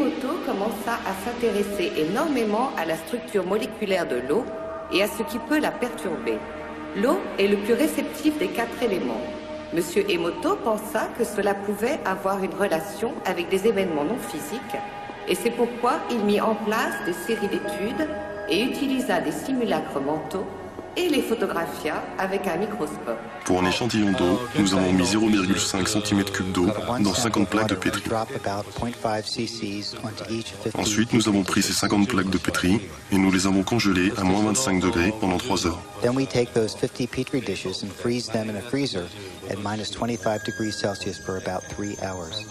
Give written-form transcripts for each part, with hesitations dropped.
Emoto commença à s'intéresser énormément à la structure moléculaire de l'eau et à ce qui peut la perturber. L'eau est le plus réceptif des 4 éléments. Monsieur Emoto pensa que cela pouvait avoir une relation avec des événements non physiques, et c'est pourquoi il mit en place des séries d'études et utilisa des simulacres mentaux et les photographia avec un microscope. Pour un échantillon d'eau, nous avons mis 0,5 cm3 d'eau dans 50 plaques de pétri. Ensuite, nous avons pris ces 50 plaques de pétri et nous les avons congelées à moins 25 degrés pendant 3 heures. Then we take those 50 petri dishes and freeze them in a freezer at minus 25 degrees Celsius for about 3 hours.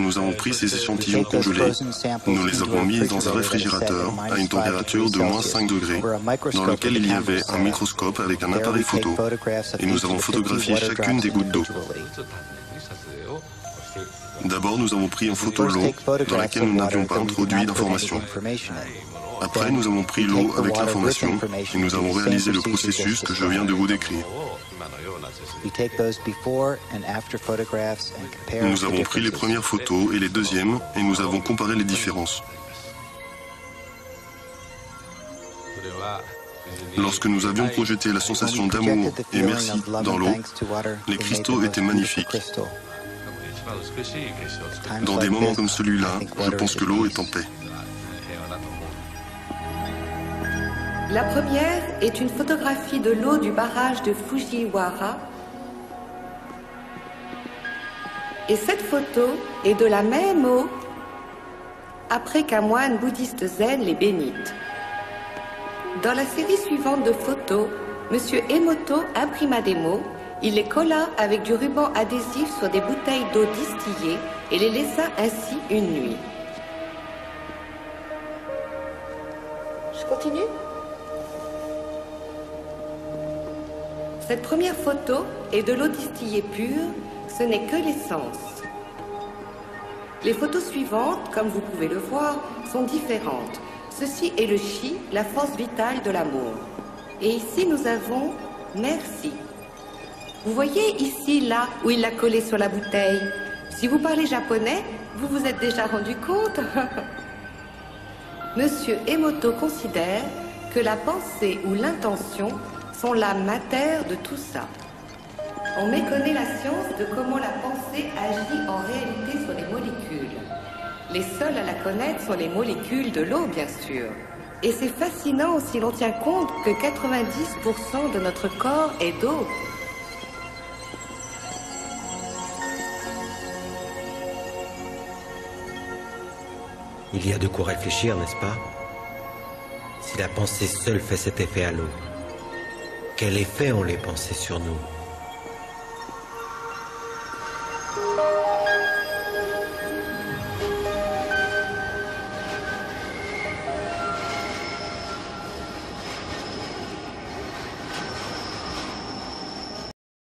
Nous avons pris ces échantillons congelés, nous les avons mis dans un réfrigérateur à une température de moins 5 degrés, dans lequel il y avait un microscope avec un appareil photo, et nous avons photographié chacune des gouttes d'eau. D'abord, nous avons pris en photo l'eau dans laquelle nous n'avions pas introduit d'informations. Après, nous avons pris l'eau avec l'information et nous avons réalisé le processus que je viens de vous décrire. Nous avons pris les premières photos et les deuxièmes et nous avons comparé les différences. Lorsque nous avions projeté la sensation d'amour et merci dans l'eau, les cristaux étaient magnifiques. Dans des moments comme celui-là, je pense que l'eau est en paix. La première est une photographie de l'eau du barrage de Fujiwara. Et cette photo est de la même eau après qu'un moine bouddhiste zen les bénite. Dans la série suivante de photos, M. Emoto imprima des mots, il les colla avec du ruban adhésif sur des bouteilles d'eau distillée et les laissa ainsi une nuit. Je continue ? Cette première photo est de l'eau distillée pure, ce n'est que l'essence. Les photos suivantes, comme vous pouvez le voir, sont différentes. Ceci est le chi, la force vitale de l'amour. Et ici, nous avons merci. Vous voyez ici, là, où il l'a collé sur la bouteille. Si vous parlez japonais, vous vous êtes déjà rendu compte. Monsieur Emoto considère que la pensée ou l'intention sont l'âme mater de tout ça. On méconnaît la science de comment la pensée agit en réalité sur les molécules. Les seules à la connaître sont les molécules de l'eau, bien sûr. Et c'est fascinant si l'on tient compte que 90% de notre corps est d'eau. Il y a de quoi réfléchir, n'est-ce pas? Si la pensée seule fait cet effet à l'eau, quel effet ont les pensées sur nous?